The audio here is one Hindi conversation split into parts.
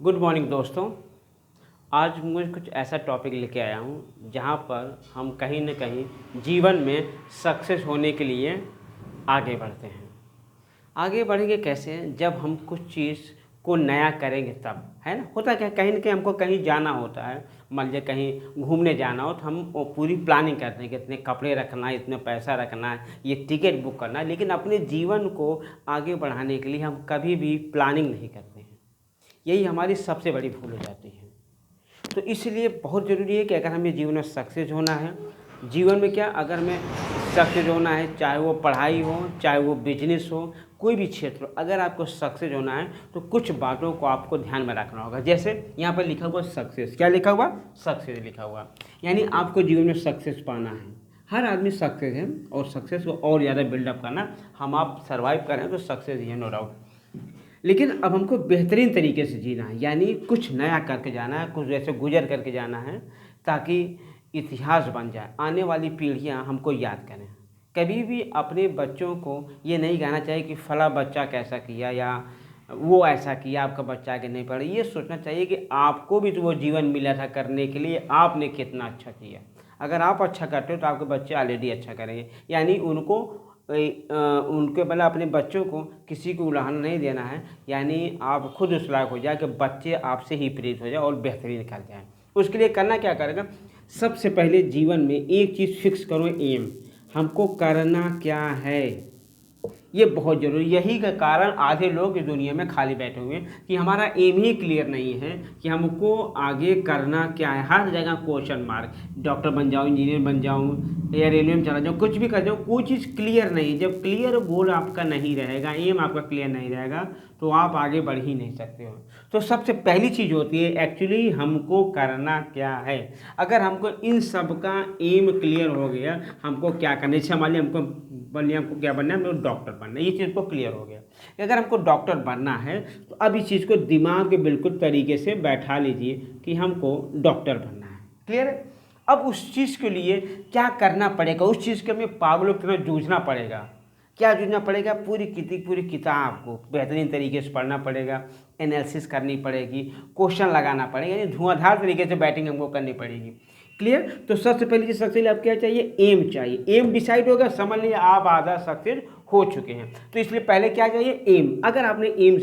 गुड मॉर्निंग दोस्तों। आज मैं कुछ ऐसा टॉपिक लेके आया हूँ जहाँ पर हम कहीं न कहीं जीवन में सक्सेस होने के लिए आगे बढ़ते हैं। आगे बढ़ेंगे कैसे? जब हम कुछ चीज़ को नया करेंगे तब, है ना। होता क्या, कहीं न कहीं हमको कहीं जाना होता है, मान लीजिए कहीं घूमने जाना हो तो हम वो पूरी प्लानिंग करते हैं कि इतने कपड़े रखना है, इतने पैसा रखना है, ये टिकट बुक करना है। लेकिन अपने जीवन को आगे बढ़ाने के लिए हम कभी भी प्लानिंग नहीं करते हैं। यही हमारी सबसे बड़ी भूल हो जाती है। तो इसलिए बहुत ज़रूरी है कि अगर हमें जीवन में सक्सेस होना है, जीवन में क्या, अगर हमें सक्सेस होना है, चाहे वो पढ़ाई हो, चाहे वो बिजनेस हो, कोई भी क्षेत्र हो, अगर आपको सक्सेस होना है तो कुछ बातों को आपको ध्यान में रखना होगा। जैसे यहाँ पर लिखा हुआ सक्सेस, क्या लिखा हुआ? सक्सेस लिखा हुआ। यानी आपको जीवन में सक्सेस पाना है। हर आदमी सक्सेस है और सक्सेस को और ज़्यादा बिल्डअप करना, हम आप सर्वाइव करें तो सक्सेस ही है, नो डाउट। लेकिन अब हमको बेहतरीन तरीके से जीना है, यानी कुछ नया करके जाना है, कुछ ऐसे गुजर करके जाना है ताकि इतिहास बन जाए, आने वाली पीढ़ियां हमको याद करें। कभी भी अपने बच्चों को ये नहीं कहना चाहिए कि फला बच्चा कैसा किया या वो ऐसा किया, आपका बच्चा आगे नहीं पढ़े। ये सोचना चाहिए कि आपको भी तो वो जीवन मिला था करने के लिए, आपने कितना अच्छा किया। अगर आप अच्छा करते हो तो आपके बच्चे ऑलरेडी अच्छा करेंगे। यानी उनके मतलब अपने बच्चों को किसी को उलाहना नहीं देना है। यानी आप खुद उस लायक हो जाए कि बच्चे आपसे ही प्रेरित हो जाए और बेहतरीन कर जाए। उसके लिए करना क्या करेगा? सबसे पहले जीवन में एक चीज़ फिक्स करो, एम। हमको करना क्या है, ये बहुत ज़रूरी। यही का कारण आधे लोग इस दुनिया में खाली बैठे हुए हैं कि हमारा एम ही क्लियर नहीं है कि हमको आगे करना क्या है। हर जगह क्वेश्चन मार्क, डॉक्टर बन जाऊँ, इंजीनियर बन जाऊँ या रेलवे में चला जाऊँ, कुछ भी कर जाऊँ, कोई चीज़ क्लियर नहीं। जब क्लियर गोल आपका नहीं रहेगा, एम आपका क्लियर नहीं रहेगा, तो आप आगे बढ़ ही नहीं सकते हो। तो सबसे पहली चीज़ होती है एक्चुअली हमको करना क्या है। अगर हमको इन सब का एम क्लियर हो गया, हमको क्या करना है, जैसे मान लीजिए हमको क्या बनना है, हमको डॉक्टर बनना है, ये चीज़ को क्लियर हो गया। अगर हमको डॉक्टर बनना है तो अब इस चीज़ को दिमाग के बिल्कुल तरीके से बैठा लीजिए कि हमको डॉक्टर बनना है। क्लियर है? अब उस चीज़ के लिए क्या करना पड़ेगा, उस चीज़ के हमें पागलों की तरह जूझना पड़ेगा। क्या जूझना पड़ेगा? पूरी किताब को बेहतरीन तरीके से पढ़ना पड़ेगा, एनालिसिस करनी पड़ेगी, क्वेश्चन लगाना पड़ेगा, यानी धुआंधार तरीके से बैटिंग हमको करनी पड़ेगी। क्लियर? तो सबसे पहली चीज़, सबसे पहले आप क्या चाहिए? एम चाहिए। एम डिसाइड होगा, समझ लीजिए आप आधा सक्सेस हो चुके हैं। तो इसलिए पहले क्या चाहिए? एम। अगर आपने एम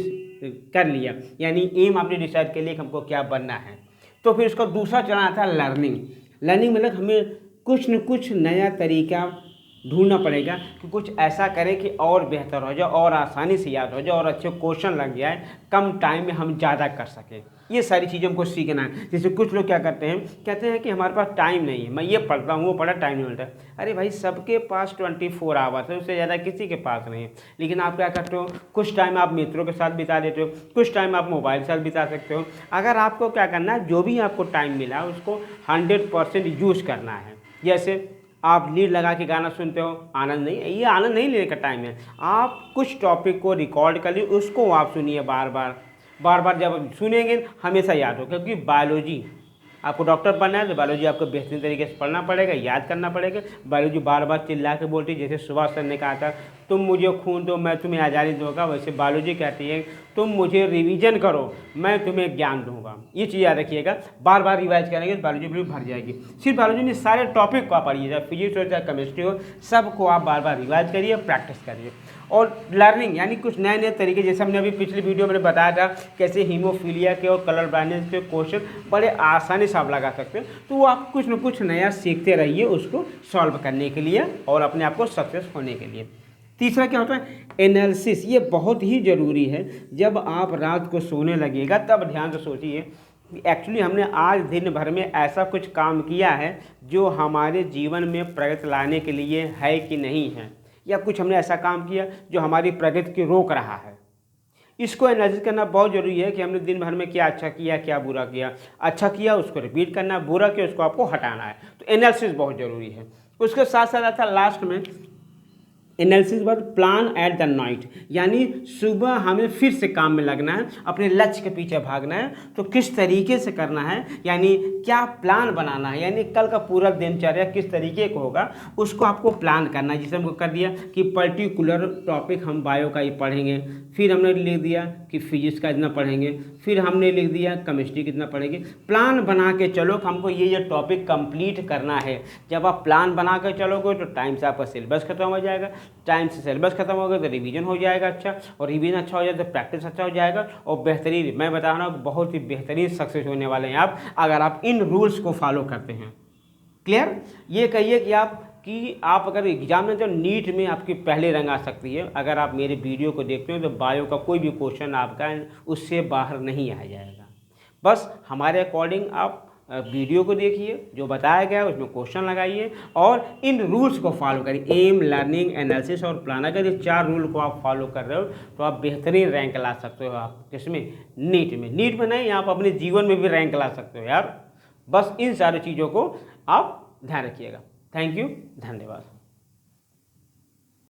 कर लिया, यानी एम आपने डिसाइड कर लिया कि हमको क्या बनना है, तो फिर उसका दूसरा चरण आता है लर्निंग। लर्निंग मतलब हमें कुछ न कुछ नया तरीका ढूंढना पड़ेगा कि कुछ ऐसा करें कि और बेहतर हो जाए, और आसानी से याद हो जाए, और अच्छे क्वेश्चन लग जाए, कम टाइम में हम ज़्यादा कर सकें। ये सारी चीज़ें हमको सीखना है। जैसे कुछ लोग क्या करते हैं, कहते हैं कि हमारे पास टाइम नहीं है, मैं ये पढ़ता हूँ वो पढ़ा, टाइम नहीं मिलता। अरे भाई, सबके पास 24 आवर्स है, उससे ज़्यादा किसी के पास नहीं है। लेकिन आप क्या करते हो, कुछ टाइम आप मित्रों के साथ बिता देते हो, कुछ टाइम आप मोबाइल के साथ बिता सकते हो। अगर आपको क्या करना है, जो भी आपको टाइम मिला उसको 100% यूज़ करना है। जैसे आप लीड लगा के गाना सुनते हो, आनंद नहीं, ये आनंद नहीं लेने का टाइम है। आप कुछ टॉपिक को रिकॉर्ड कर ली, उसको आप सुनिए बार बार। जब सुनेंगे हमेशा याद हो, क्योंकि बायोलॉजी, आपको डॉक्टर बनना है तो बायोलॉजी आपको बेहतरीन तरीके से पढ़ना पड़ेगा, याद करना पड़ेगा। बायोलॉजी बार बार चिल्ला के बोलती है। जैसे सुभाष सर ने कहा था, तुम मुझे खून दो मैं तुम्हें आज़ादी दूंगा, वैसे बायोलॉजी कहती है तुम मुझे रिवीजन करो मैं तुम्हें ज्ञान दूंगा। ये चीज़ याद रखिएगा, बार बार रिवाइज करेंगे तो बायोलॉजी बिल्कुल भर जाएगी। सिर्फ बायोलॉजी में सारे टॉपिक को आप पढ़िए, चाहे फिजिक्स हो चाहे केमिस्ट्री हो, सबको आप बार बार रिवाइज करिए, प्रैक्टिस करिए। और लर्निंग यानी कुछ नए नए तरीके, जैसे हमने अभी पिछली वीडियो में बताया था कैसे हीमोफीलिया के और कलर ब्लाइंडनेस के क्वेश्चन बड़े आसानी से आप लगा सकते हैं। तो वो आप कुछ न कुछ नया सीखते रहिए उसको सॉल्व करने के लिए और अपने आप को सक्सेस होने के लिए। तीसरा क्या होता है? एनालिसिस। ये बहुत ही ज़रूरी है। जब आप रात को सोने लगेगा तब ध्यान से सोचिए कि एक्चुअली हमने आज दिन भर में ऐसा कुछ काम किया है जो हमारे जीवन में प्रगति लाने के लिए है कि नहीं है, या कुछ हमने ऐसा काम किया जो हमारी प्रगति को रोक रहा है। इसको एनालिसिस करना बहुत ज़रूरी है कि हमने दिन भर में क्या अच्छा किया, क्या बुरा किया। अच्छा किया उसको रिपीट करना, बुरा किया उसको आपको हटाना है। तो एनालिसिस बहुत ज़रूरी है। उसके साथ साथ आता लास्ट में एनालिसिस बाद प्लान एट द नाइट, यानी सुबह हमें फिर से काम में लगना है, अपने लक्ष्य के पीछे भागना है। तो किस तरीके से करना है, यानी क्या प्लान बनाना है, यानी कल का पूरा दिनचर्या किस तरीके का होगा उसको आपको प्लान करना है। जिसे हमको कर दिया कि पर्टिकुलर टॉपिक हम बायो का ही पढ़ेंगे, फिर हमने लिख दिया कि फिजिक्स का इतना पढ़ेंगे, फिर हमने लिख दिया केमिस्ट्री कितना पढ़ेंगे। प्लान बना के चलो कि हमको ये टॉपिक कंप्लीट करना है। जब आप प्लान बना कर चलोगे तो टाइम से आपका सिलेबस खत्म हो जाएगा, टाइम से सिलेबस खत्म होगा तो रिवीजन हो जाएगा अच्छा, और रिवीजन अच्छा हो जाए तो प्रैक्टिस अच्छा हो जाएगा, और बेहतरीन, मैं बता रहा हूँ बहुत ही बेहतरीन सक्सेस होने वाले हैं आप अगर आप इन रूल्स को फॉलो करते हैं। क्लियर? ये कहिए कि आप अगर एग्जाम में, तो नीट में आपकी पहले रंग आ सकती है अगर आप मेरे वीडियो को देखते हो, तो बायो का कोई भी क्वेश्चन आपका उससे बाहर नहीं आ जाएगा। बस हमारे अकॉर्डिंग आप वीडियो को देखिए, जो बताया गया है उसमें क्वेश्चन लगाइए और इन रूल्स को फॉलो करिए। एम, लर्निंग, एनालिसिस और प्लान, अगर ये 4 रूल को आप फॉलो कर रहे हो तो आप बेहतरीन रैंक ला सकते हो। आप किसमें? नीट में। नीट में नहीं, आप अपने जीवन में भी रैंक ला सकते हो यार। बस इन सारी चीज़ों को आप ध्यान रखिएगा। थैंक यू, धन्यवाद।